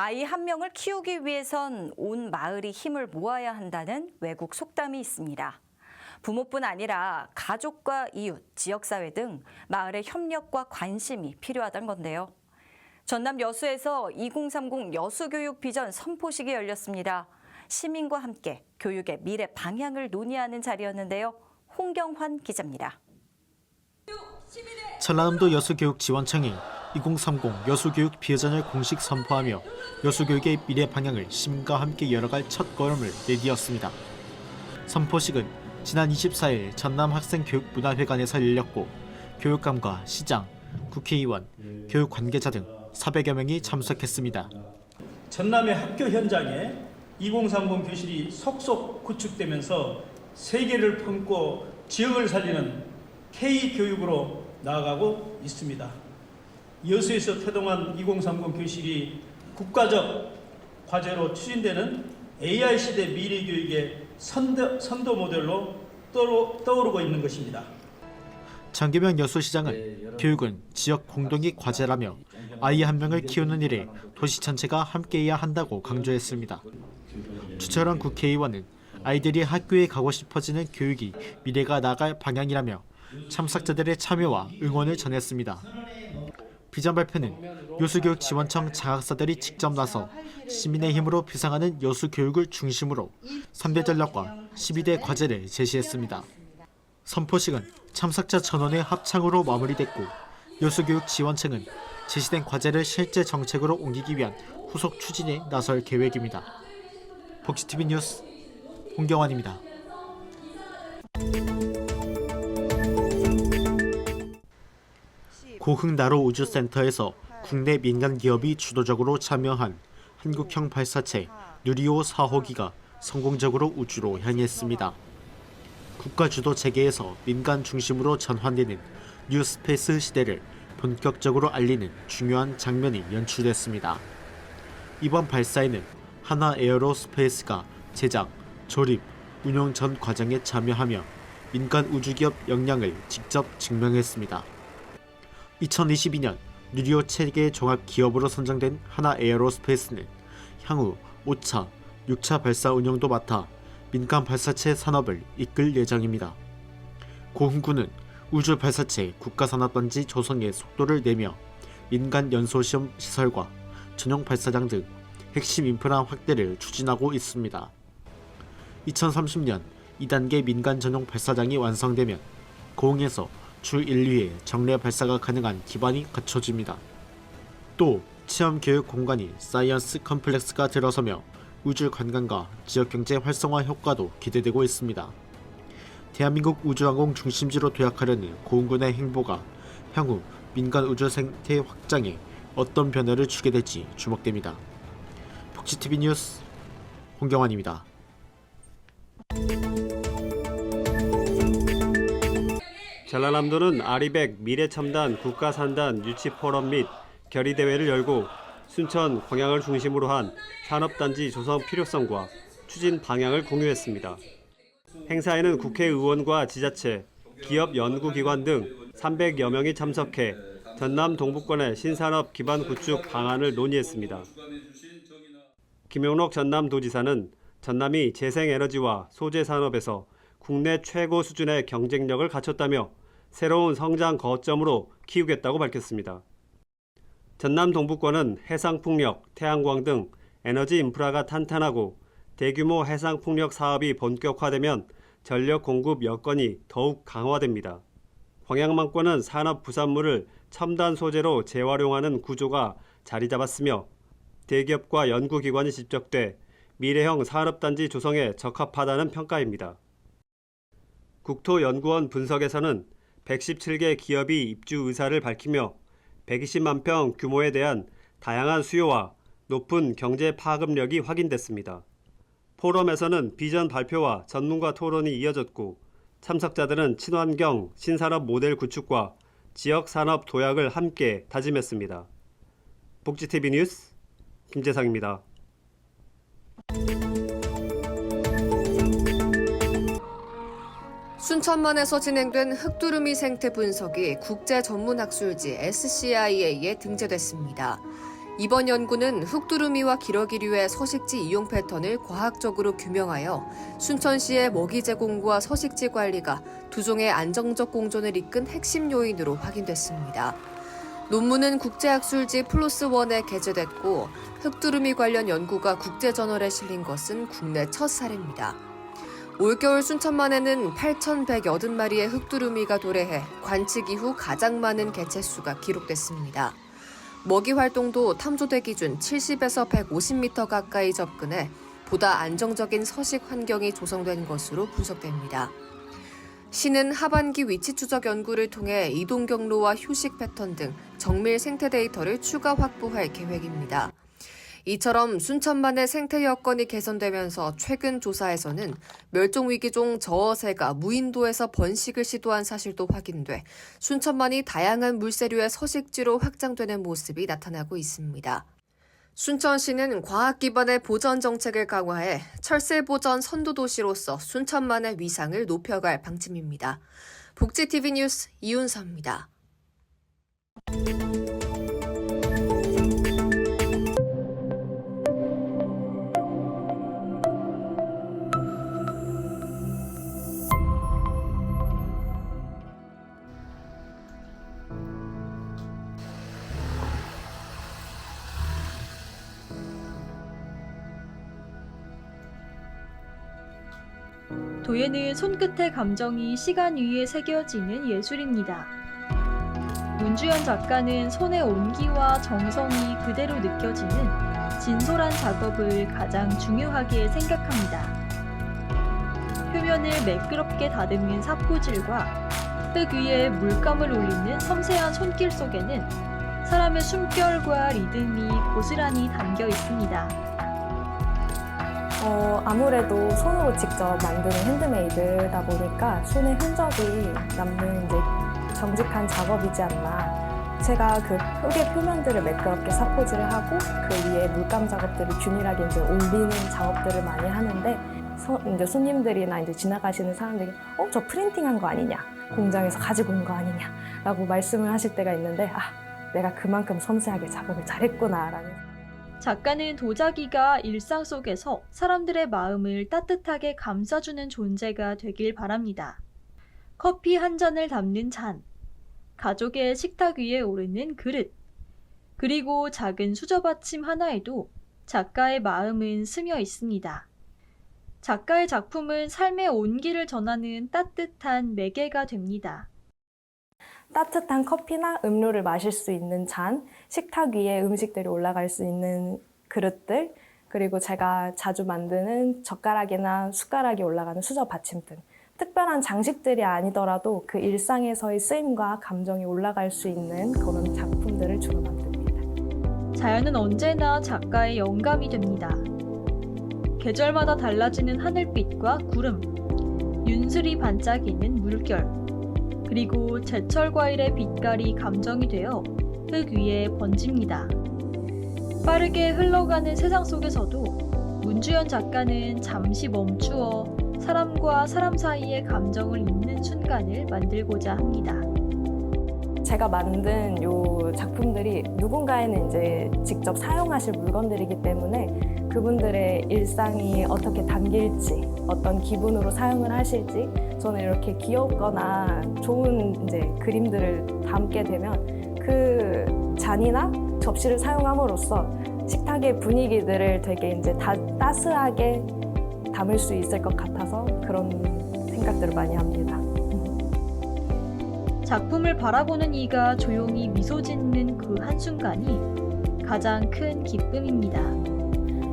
아이 한 명을 키우기 위해선 온 마을이 힘을 모아야 한다는 외국 속담이 있습니다. 부모뿐 아니라 가족과 이웃, 지역사회 등 마을의 협력과 관심이 필요하다는 건데요. 전남 여수에서 2030 여수교육 비전 선포식이 열렸습니다. 시민과 함께 교육의 미래 방향을 논의하는 자리였는데요. 홍경환 기자입니다. 전라남도 여수교육지원청이 2030 여수교육 비전을 공식 선포하며 여수교육의 미래 방향을 시민과 함께 열어갈 첫 걸음을 내디뎠습니다. 선포식은 지난 24일 전남 학생교육문화회관에서 열렸고 교육감과 시장, 국회의원, 교육 관계자 등 400여 명이 참석했습니다. 전남의 학교 현장에 2030 교실이 속속 구축되면서 세계를 품고 지역을 살리는 K교육으로 나아가고 있습니다. 여수에서 태동한 2030 교실이 국가적 과제로 추진되는 AI 시대 미래 교육의 선도 모델로 떠오르고 있는 것입니다. 장기명 여수시장은 교육은 지역 공동의 과제라며 아이 한 명을 키우는 일에 도시 전체가 함께해야 한다고 강조했습니다. 주철원 국회의원은 아이들이 학교에 가고 싶어지는 교육이 미래가 나아갈 방향이라며 참석자들의 참여와 응원을 전했습니다. 비전 발표는 여수교육지원청 장학사들이 직접 나서 시민의 힘으로 비상하는 여수교육을 중심으로 3대 전략과 12대 과제를 제시했습니다. 선포식은 참석자 전원의 합창으로 마무리됐고 여수교육지원청은 제시된 과제를 실제 정책으로 옮기기 위한 후속 추진에 나설 계획입니다. 복지TV 뉴스 홍경환입니다. 고흥나로 우주센터에서 국내 민간 기업이 주도적으로 참여한 한국형 발사체 누리호 4호기가 성공적으로 우주로 향했습니다. 국가 주도 체계에서 민간 중심으로 전환되는 뉴스페이스 시대를 본격적으로 알리는 중요한 장면이 연출됐습니다. 이번 발사에는 하나 에어로스페이스가 제작, 조립, 운용 전 과정에 참여하며 민간 우주기업 역량을 직접 증명했습니다. 2022년 누리호 체계 종합 기업으로 선정된 하나 에어로스페이스는 향후 5차, 6차 발사 운영도 맡아 민간 발사체 산업을 이끌 예정입니다. 고흥군은 우주 발사체 국가산업단지 조성에 속도를 내며 민간 연소시험 시설과 전용 발사장 등 핵심 인프라 확대를 추진하고 있습니다. 2030년 2단계 민간 전용 발사장이 완성되면 고흥에서 주 1, 2회 정례 발사가 가능한 기반이 갖춰집니다. 또 체험 교육 공간인 사이언스 컴플렉스가 들어서며 우주 관광과 지역경제 활성화 효과도 기대되고 있습니다. 대한민국 우주항공 중심지로 도약하려는 고흥군의 행보가 향후 민간 우주 생태 확장에 어떤 변화를 주게 될지 주목됩니다. 복지TV 뉴스 홍경환입니다. 전라남도는 아리백 미래첨단 국가산단 유치포럼 및 결의대회를 열고 순천 광양을 중심으로 한 산업단지 조성 필요성과 추진 방향을 공유했습니다. 행사에는 국회의원과 지자체, 기업 연구기관 등 300여 명이 참석해 전남 동부권의 신산업 기반 구축 방안을 논의했습니다. 김용록 전남도지사는 전남이 재생에너지와 소재산업에서 국내 최고 수준의 경쟁력을 갖췄다며 새로운 성장 거점으로 키우겠다고 밝혔습니다. 전남 동부권은 해상풍력, 태양광 등 에너지 인프라가 탄탄하고 대규모 해상풍력 사업이 본격화되면 전력 공급 여건이 더욱 강화됩니다. 광양만권은 산업 부산물을 첨단 소재로 재활용하는 구조가 자리 잡았으며 대기업과 연구기관이 집적돼 미래형 산업단지 조성에 적합하다는 평가입니다. 국토연구원 분석에서는 117개 기업이 입주 의사를 밝히며 120만 평 규모에 대한 다양한 수요와 높은 경제 파급력이 확인됐습니다. 포럼에서는 비전 발표와 전문가 토론이 이어졌고 참석자들은 친환경 신산업 모델 구축과 지역 산업 도약을 함께 다짐했습니다. 복지TV 뉴스 김재상입니다. 순천만에서 진행된 흑두루미 생태 분석이 국제 전문 학술지 SCIA에 등재됐습니다. 이번 연구는 흑두루미와 기러기류의 서식지 이용 패턴을 과학적으로 규명하여 순천시의 먹이 제공과 서식지 관리가 두 종의 안정적 공존을 이끈 핵심 요인으로 확인됐습니다. 논문은 국제학술지 플로스1에 게재됐고 흑두루미 관련 연구가 국제저널에 실린 것은 국내 첫 사례입니다. 올겨울 순천만에는 8,180마리의 흑두루미가 도래해 관측 이후 가장 많은 개체수가 기록됐습니다. 먹이 활동도 탐조대 기준 70에서 150m 가까이 접근해 보다 안정적인 서식 환경이 조성된 것으로 분석됩니다. 시는 하반기 위치 추적 연구를 통해 이동 경로와 휴식 패턴 등 정밀 생태 데이터를 추가 확보할 계획입니다. 이처럼 순천만의 생태 여건이 개선되면서 최근 조사에서는 멸종위기종 저어새가 무인도에서 번식을 시도한 사실도 확인돼 순천만이 다양한 물새류의 서식지로 확장되는 모습이 나타나고 있습니다. 순천시는 과학 기반의 보전 정책을 강화해 철새 보전 선도 도시로서 순천만의 위상을 높여갈 방침입니다. 복지TV 뉴스 이윤서입니다. 도예는 손끝의 감정이 시간 위에 새겨지는 예술입니다. 문주연 작가는 손의 온기와 정성이 그대로 느껴지는 진솔한 작업을 가장 중요하게 생각합니다. 표면을 매끄럽게 다듬는 사포질과 흙 위에 물감을 올리는 섬세한 손길 속에는 사람의 숨결과 리듬이 고스란히 담겨 있습니다. 아무래도 손으로 직접 만드는 핸드메이드다 보니까 손의 흔적이 남는 이제 정직한 작업이지 않나. 제가 그 흙의 표면들을 매끄럽게 사포질을 하고 그 위에 물감 작업들을 균일하게 이제 올리는 작업들을 많이 하는데 이제 손님들이나 이제 지나가시는 사람들이 저 프린팅한 거 아니냐, 공장에서 가지고 온 거 아니냐라고 말씀을 하실 때가 있는데 내가 그만큼 섬세하게 작업을 잘했구나라는. 작가는 도자기가 일상 속에서 사람들의 마음을 따뜻하게 감싸주는 존재가 되길 바랍니다. 커피 한 잔을 담는 잔, 가족의 식탁 위에 오르는 그릇, 그리고 작은 수저받침 하나에도 작가의 마음은 스며 있습니다. 작가의 작품은 삶의 온기를 전하는 따뜻한 매개가 됩니다. 따뜻한 커피나 음료를 마실 수 있는 잔, 식탁 위에 음식들이 올라갈 수 있는 그릇들, 그리고 제가 자주 만드는 젓가락이나 숟가락이 올라가는 수저 받침 등 특별한 장식들이 아니더라도 그 일상에서의 쓰임과 감정이 올라갈 수 있는 그런 작품들을 주로 만듭니다. 자연은 언제나 작가의 영감이 됩니다. 계절마다 달라지는 하늘빛과 구름, 윤슬이 반짝이는 물결, 그리고 제철 과일의 빛깔이 감정이 되어 흙 위에 번집니다. 빠르게 흘러가는 세상 속에서도 문주연 작가는 잠시 멈추어 사람과 사람 사이의 감정을 잇는 순간을 만들고자 합니다. 제가 만든 이 작품들이 누군가에는 이제 직접 사용하실 물건들이기 때문에 그분들의 일상이 어떻게 담길지, 어떤 기분으로 사용을 하실지, 저는 이렇게 귀엽거나 좋은 이제 그림들을 담게 되면 그 잔이나 접시를 사용함으로써 식탁의 분위기들을 되게 이제 따스하게 담을 수 있을 것 같아서 그런 생각들을 많이 합니다. 작품을 바라보는 이가 조용히 미소 짓는 그 한순간이 가장 큰 기쁨입니다.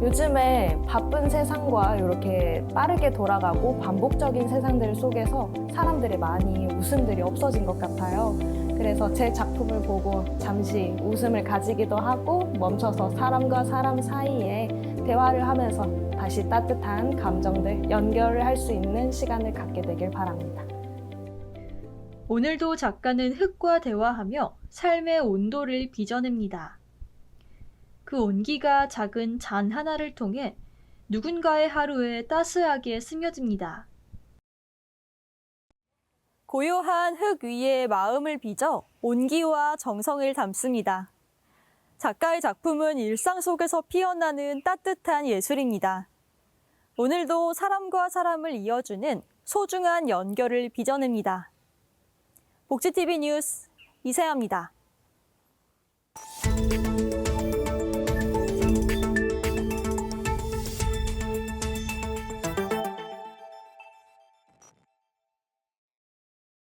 요즘에 바쁜 세상과 이렇게 빠르게 돌아가고 반복적인 세상들 속에서 사람들이 많이 웃음들이 없어진 것 같아요. 그래서 제 작품을 보고 잠시 웃음을 가지기도 하고 멈춰서 사람과 사람 사이에 대화를 하면서 다시 따뜻한 감정들 연결을 할 수 있는 시간을 갖게 되길 바랍니다. 오늘도 작가는 흙과 대화하며 삶의 온도를 빚어냅니다. 그 온기가 작은 잔 하나를 통해 누군가의 하루에 따스하게 스며듭니다. 고요한 흙 위에 마음을 빚어 온기와 정성을 담습니다. 작가의 작품은 일상 속에서 피어나는 따뜻한 예술입니다. 오늘도 사람과 사람을 이어주는 소중한 연결을 빚어냅니다. 복지TV 뉴스 이세아입니다.